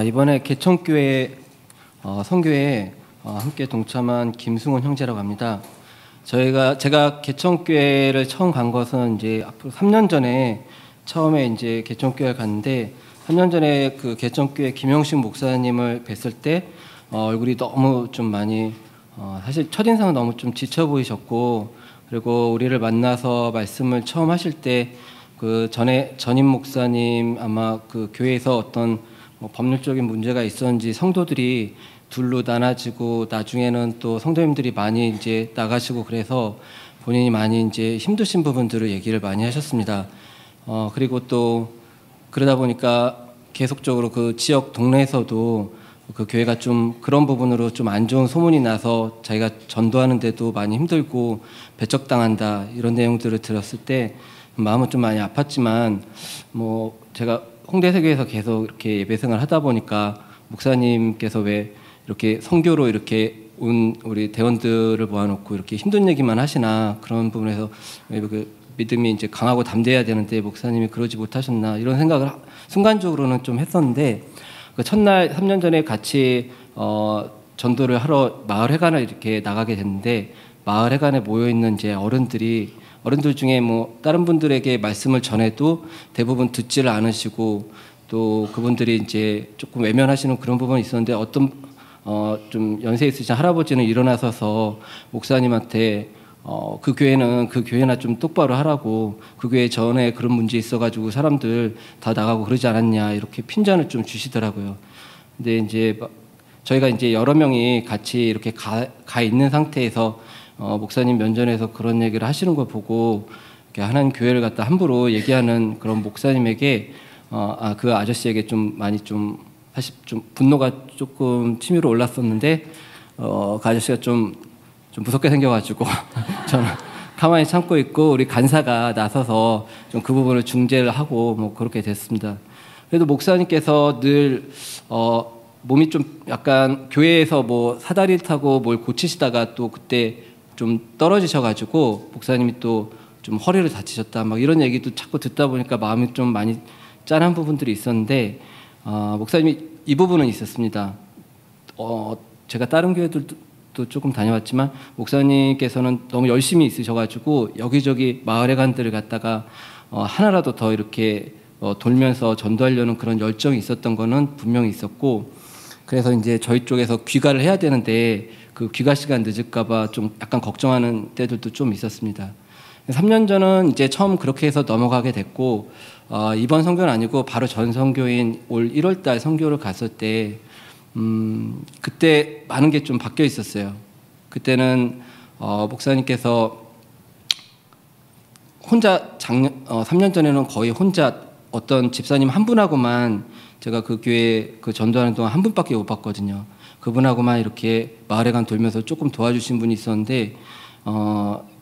이번에 개천교회 선교에 함께 동참한 김승훈 형제라고 합니다. 제가 개천교회를 처음 간 것은 이제 앞으로 3년 전에 처음에 이제 개천교회를 갔는데 3년 전에 그 개천교회 김영식 목사님을 뵀을 때 얼굴이 너무 좀 많이 사실 첫인상은 너무 좀 지쳐 보이셨고, 그리고 우리를 만나서 말씀을 처음 하실 때 그 전임 목사님 아마 그 교회에서 어떤 법률적인 문제가 있었는지 성도들이 둘로 나눠지고 나중에는 또 성도님들이 많이 이제 나가시고 그래서 본인이 많이 이제 힘드신 부분들을 얘기를 많이 하셨습니다. 그리고 또 그러다 보니까 계속적으로 그 지역 동네에서도 그 교회가 좀 그런 부분으로 좀 안 좋은 소문이 나서 자기가 전도하는데도 많이 힘들고 배척당한다 이런 내용들을 들었을 때 마음은 좀 많이 아팠지만 제가 홍대세교에서 계속 이렇게 예배생활을 하다 보니까 목사님께서 왜 이렇게 선교로 이렇게 온 우리 대원들을 모아놓고 이렇게 힘든 얘기만 하시나, 그런 부분에서 왜 그 믿음이 이제 강하고 담대해야 되는데 목사님이 그러지 못하셨나 이런 생각을 순간적으로는 좀 했었는데, 그 첫날 3년 전에 같이 전도를 하러 마을 회관을 이렇게 나가게 됐는데, 마을 회관에 모여 있는 이제 어른들 중에 다른 분들에게 말씀을 전해도 대부분 듣지를 않으시고, 또 그분들이 이제 조금 외면하시는 그런 부분이 있었는데, 어떤 좀 연세 있으신 할아버지는 일어나서서 목사님한테 그 교회나 좀 똑바로 하라고, 그 교회 전에 그런 문제 있어가지고 사람들 다 나가고 그러지 않았냐 이렇게 핀잔을 좀 주시더라고요. 근데 이제 저희가 이제 여러 명이 같이 이렇게 가 있는 상태에서 목사님 면전에서 그런 얘기를 하시는 걸 보고 하나님 교회를 갖다 함부로 얘기하는 그런 목사님에게 그 아저씨에게 좀 많이 좀 사실 좀 분노가 조금 치밀어 올랐었는데, 그 아저씨가 좀 무섭게 생겨가지고 저는 가만히 참고 있고 우리 간사가 나서서 좀 그 부분을 중재를 하고 그렇게 됐습니다. 그래도 목사님께서 늘 몸이 좀 약간 교회에서 사다리를 타고 뭘 고치시다가 또 그때 좀 떨어지셔가지고 목사님이 또 좀 허리를 다치셨다 이런 얘기도 자꾸 듣다 보니까 마음이 좀 많이 짠한 부분들이 있었는데, 목사님이 이 부분은 있었습니다. 제가 다른 교회들도 조금 다녀왔지만 목사님께서는 너무 열심히 있으셔가지고 여기저기 마을회관들을 갔다가 하나라도 더 이렇게 돌면서 전도하려는 그런 열정이 있었던 거는 분명히 있었고, 그래서 이제 저희 쪽에서 귀가를 해야 되는데 그 귀가 시간 늦을까봐 좀 약간 걱정하는 때들도 좀 있었습니다. 3년 전은 이제 처음 그렇게 해서 넘어가게 됐고, 이번 선교는 아니고 바로 전 선교인 올 1월달 선교를 갔을 때 그때 많은 게 좀 바뀌어 있었어요. 그때는 목사님께서 혼자 3년 전에는 거의 혼자 어떤 집사님 한 분하고만, 제가 그 교회 그 전도하는 동안 한 분밖에 못 봤거든요. 그분하고만 이렇게 마을회관 돌면서 조금 도와주신 분이 있었는데,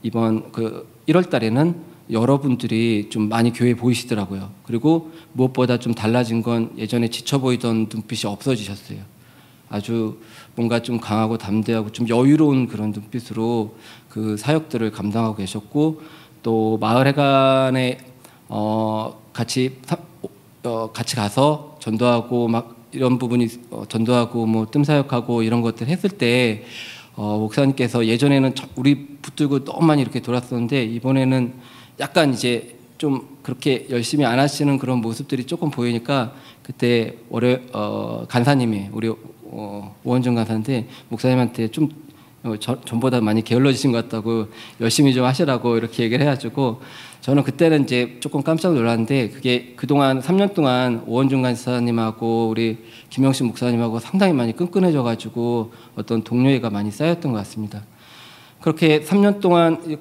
이번 그 1월 달에는 여러분들이 좀 많이 교회에 보이시더라고요. 그리고 무엇보다 좀 달라진 건 예전에 지쳐 보이던 눈빛이 없어지셨어요. 아주 뭔가 좀 강하고 담대하고 좀 여유로운 그런 눈빛으로 그 사역들을 감당하고 계셨고, 또 마을회관에 같이 가서 전도하고 이런 부분이 전도하고 뜸사역하고 이런 것들 했을 때 목사님께서 예전에는 우리 붙들고 너무 많이 이렇게 돌았었는데, 이번에는 약간 이제 좀 그렇게 열심히 안 하시는 그런 모습들이 조금 보이니까, 그때 간사님이 우리 오원준 간사인데 목사님한테 좀 전보다 많이 게을러지신 것 같다고 열심히 좀 하시라고 이렇게 얘기를 해가지고, 저는 그때는 이제 조금 깜짝 놀랐는데, 그게 그동안 3년 동안 오원준 간사님하고 우리 김영식 목사님하고 상당히 많이 끈끈해져가지고 어떤 동료애가 많이 쌓였던 것 같습니다. 그렇게 3년 동안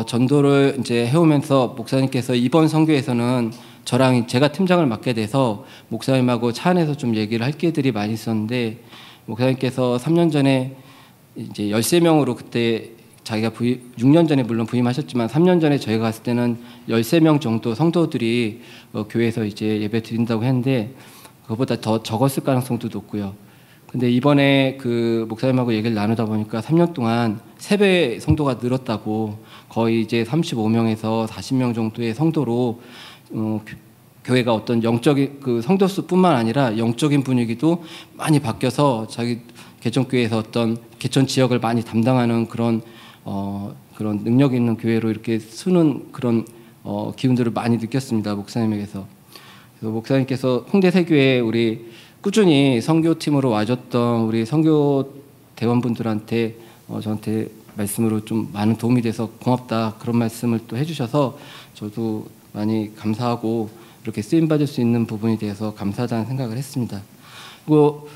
전도를 이제 해오면서 목사님께서 이번 선교에서는 저랑 제가 팀장을 맡게 돼서 목사님하고 차 안에서 좀 얘기를 할 기회들이 많이 있었는데, 목사님께서 3년 전에 이제 13명으로 그때 자기가 6년 전에 물론 부임하셨지만 3년 전에 저희가 갔을 때는 13명 정도 성도들이 교회에서 이제 예배 드린다고 했는데, 그것보다 더 적었을 가능성도 높고요. 근데 이번에 그 목사님하고 얘기를 나누다 보니까 3년 동안 3배 성도가 늘었다고, 거의 이제 35명에서 40명 정도의 성도로 교회가 어떤 영적인 그 성도 수뿐만 아니라 영적인 분위기도 많이 바뀌어서 자기 개천교회에서 어떤 개천 지역을 많이 담당하는 그런 그런 능력 있는 교회로 이렇게 쓰는 그런 기운들을 많이 느꼈습니다. 목사님에게서. 그래서 목사님께서 홍대 세교회 우리 꾸준히 선교팀으로 와줬던 우리 선교 대원분들한테 저한테 말씀으로 좀 많은 도움이 돼서 고맙다 그런 말씀을 또 해주셔서 저도 많이 감사하고 이렇게 쓰임받을 수 있는 부분에 대해서 감사하다는 생각을 했습니다. 그리고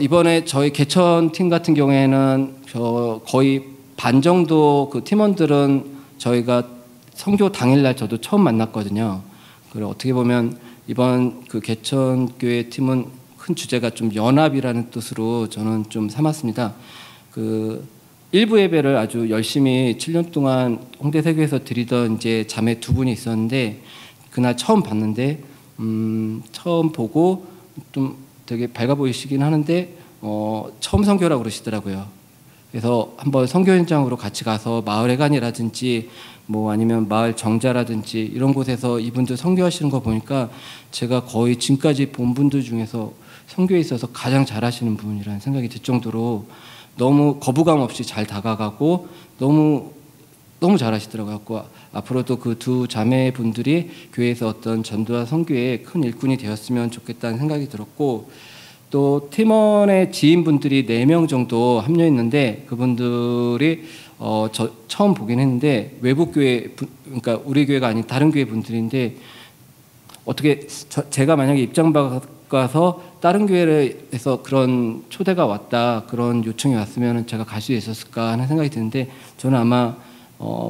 이번에 저희 개천팀 같은 경우에는 거의 반 정도 그 팀원들은 저희가 선교 당일날 저도 처음 만났거든요. 그리고 어떻게 보면 이번 그 개천교회 팀은 큰 주제가 좀 연합이라는 뜻으로 저는 좀 삼았습니다. 그 일부 예배를 아주 열심히 7년 동안 홍대 세교에서 드리던 이제 자매 두 분이 있었는데 그날 처음 봤는데 처음 보고 좀 되게 밝아 보이시긴 하는데 처음 선교라고 그러시더라고요. 그래서 한번 선교 현장으로 같이 가서 마을 회관이라든지 뭐 아니면 마을 정자라든지 이런 곳에서 이분들 선교하시는 거 보니까 제가 거의 지금까지 본 분들 중에서 선교에 있어서 가장 잘하시는 분이라는 생각이 들 정도로 너무 거부감 없이 잘 다가가고 너무 잘하시더라고요. 앞으로도 그 두 자매분들이 교회에서 어떤 전도와 선교에 큰 일꾼이 되었으면 좋겠다는 생각이 들었고 또 팀원의 지인분들이 4명 정도 합류했는데 그분들이 저 처음 보긴 했는데 외국 교회 그러니까 우리 교회가 아닌 다른 교회 분들인데 어떻게 제가 만약에 입장 바꿔서 다른 교회에서 그런 초대가 왔다 그런 요청이 왔으면 제가 갈 수 있었을까 하는 생각이 드는데 저는 아마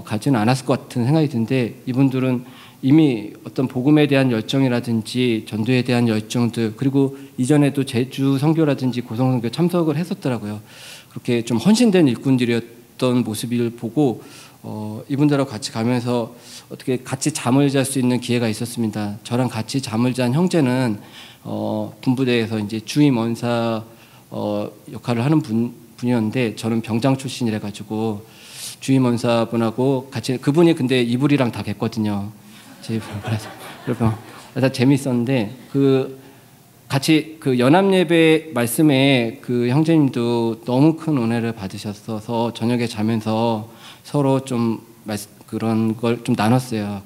가지는 않았을 것 같은 생각이 드는데 이분들은 이미 어떤 복음에 대한 열정이라든지 전도에 대한 열정들 그리고 이전에도 제주 선교라든지 고성 선교 참석을 했었더라고요. 그렇게 좀 헌신된 일꾼들이었던 모습을 보고 이분들하고 같이 가면서 어떻게 같이 잠을 잘 수 있는 기회가 있었습니다. 저랑 같이 잠을 잔 형제는 분부대에서 이제 주임 원사 역할을 하는 분이었는데 저는 병장 출신이라 가지고 주임 원사분하고 같이 그분이 근데 이불이랑 다 갰거든요. 그래서 재밌었는데 그 같이 그 연합예배 말씀에 그 형제님도 너무 큰 은혜를 받으셨어서 저녁에 자면서 서로 좀 그런 걸 좀 나눴어요.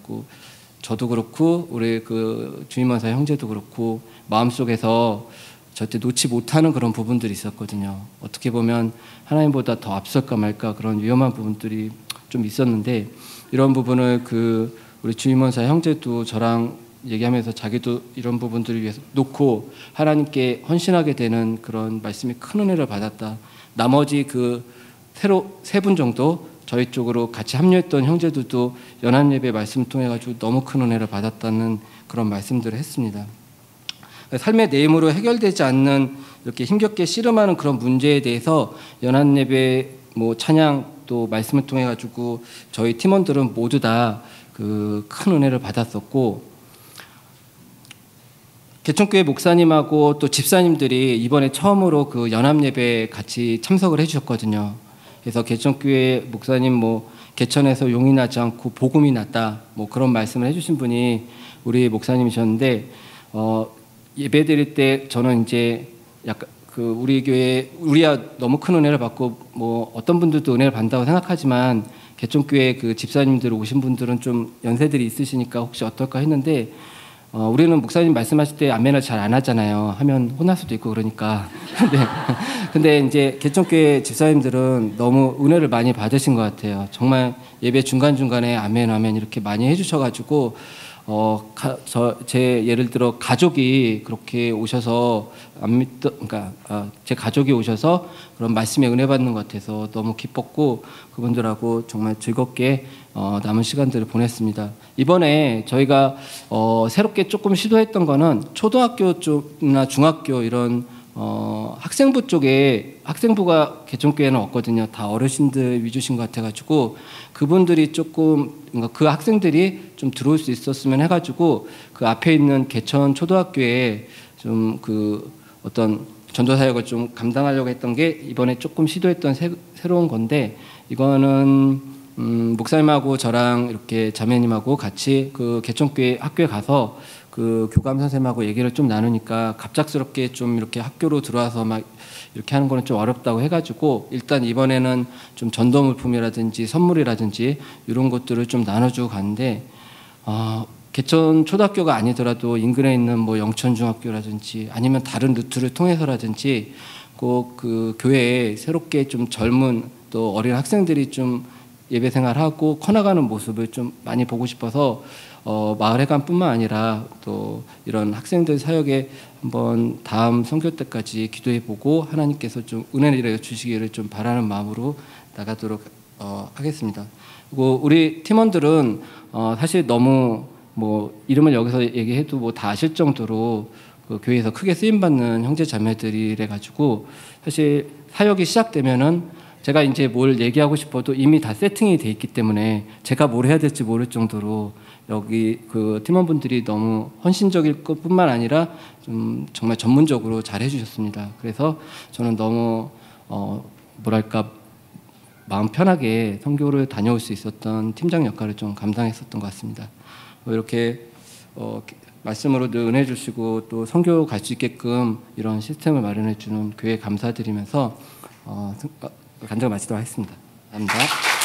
저도 그렇고 우리 그 주임원사 형제도 그렇고 마음속에서 절대 놓지 못하는 그런 부분들이 있었거든요. 어떻게 보면 하나님보다 더 앞설까 말까 그런 위험한 부분들이 좀 있었는데 이런 부분을 그 우리 주임원사 형제도 저랑 얘기하면서 자기도 이런 부분들을 위해서 놓고 하나님께 헌신하게 되는 그런 말씀이 큰 은혜를 받았다. 나머지 그 세 분 정도 저희 쪽으로 같이 합류했던 형제들도 연합예배 말씀 통해 가지고 너무 큰 은혜를 받았다는 그런 말씀들을 했습니다. 삶의 내용으로 해결되지 않는 이렇게 힘겹게 씨름하는 그런 문제에 대해서 연합예배 뭐 찬양 또 말씀을 통해 가지고 저희 팀원들은 모두 다 그 큰 은혜를 받았었고 개천교회 목사님하고 또 집사님들이 이번에 처음으로 그 연합예배에 같이 참석을 해주셨거든요. 그래서 개천교회 목사님 뭐 개천에서 용이 나지 않고 복음이 났다 뭐 그런 말씀을 해주신 분이 우리 목사님이셨는데 예배 드릴 때 저는 이제 약간 그 우리 교회 우리야 너무 큰 은혜를 받고 뭐 어떤 분들도 은혜를 받는다고 생각하지만 개천교회 그 집사님들 오신 분들은 좀 연세들이 있으시니까 혹시 어떨까 했는데 우리는 목사님 말씀하실 때 아멘을 잘 안 하잖아요. 하면 혼날 수도 있고 그러니까. 근데 이제 개천교회 집사님들은 너무 은혜를 많이 받으신 것 같아요. 정말 예배 중간중간에 아멘 아멘 이렇게 많이 해주셔가지고 제 예를 들어 가족이 그렇게 오셔서 그러니까 제 가족이 오셔서 그런 말씀에 은혜 받는 것 같아서 너무 기뻤고 그분들하고 정말 즐겁게 남은 시간들을 보냈습니다. 이번에 저희가 새롭게 조금 시도했던 거는 초등학교 쪽이나 중학교 이런 학생부 쪽에 학생부가 개천교회는 없거든요. 다 어르신들 위주신 것 같아가지고 그분들이 조금 그 학생들이 좀 들어올 수 있었으면 해가지고 그 앞에 있는 개천 초등학교에 좀 그 어떤 전도 사역을 좀 감당하려고 했던 게 이번에 조금 시도했던 새로운 건데 이거는 목사님하고 저랑 이렇게 자매님하고 같이 그 개천교회 학교에 가서 그 교감 선생님하고 얘기를 좀 나누니까 갑작스럽게 좀 이렇게 학교로 들어와서 막 이렇게 하는 거는 좀 어렵다고 해가지고 일단 이번에는 좀 전도물품이라든지 선물이라든지 이런 것들을 좀 나눠주고 가는데 개천 초등학교가 아니더라도 인근에 있는 뭐 영천중학교라든지 아니면 다른 루트를 통해서라든지 꼭 그 교회에 새롭게 좀 젊은 또 어린 학생들이 좀 예배 생활하고 커나가는 모습을 좀 많이 보고 싶어서 마을회관뿐만 아니라 또 이런 학생들 사역에 한번 다음 선교 때까지 기도해보고 하나님께서 좀 은혜를 주시기를 좀 바라는 마음으로 나가도록 하겠습니다. 그리고 우리 팀원들은 사실 너무 뭐 이름을 여기서 얘기해도 뭐 다 아실 정도로 그 교회에서 크게 쓰임 받는 형제 자매들이래 가지고 사실 사역이 시작되면은 제가 이제 뭘 얘기하고 싶어도 이미 다 세팅이 돼 있기 때문에 제가 뭘 해야 될지 모를 정도로 여기 그 팀원분들이 너무 헌신적일 것뿐만 아니라 좀 정말 전문적으로 잘 해주셨습니다. 그래서 저는 너무 뭐랄까 마음 편하게 선교를 다녀올 수 있었던 팀장 역할을 좀 감당했었던 것 같습니다. 이렇게 말씀으로도 은혜 주시고 또 선교 갈 수 있게끔 이런 시스템을 마련해 주는 교회 감사드리면서 간증을 마치도록 하겠습니다. 감사합니다.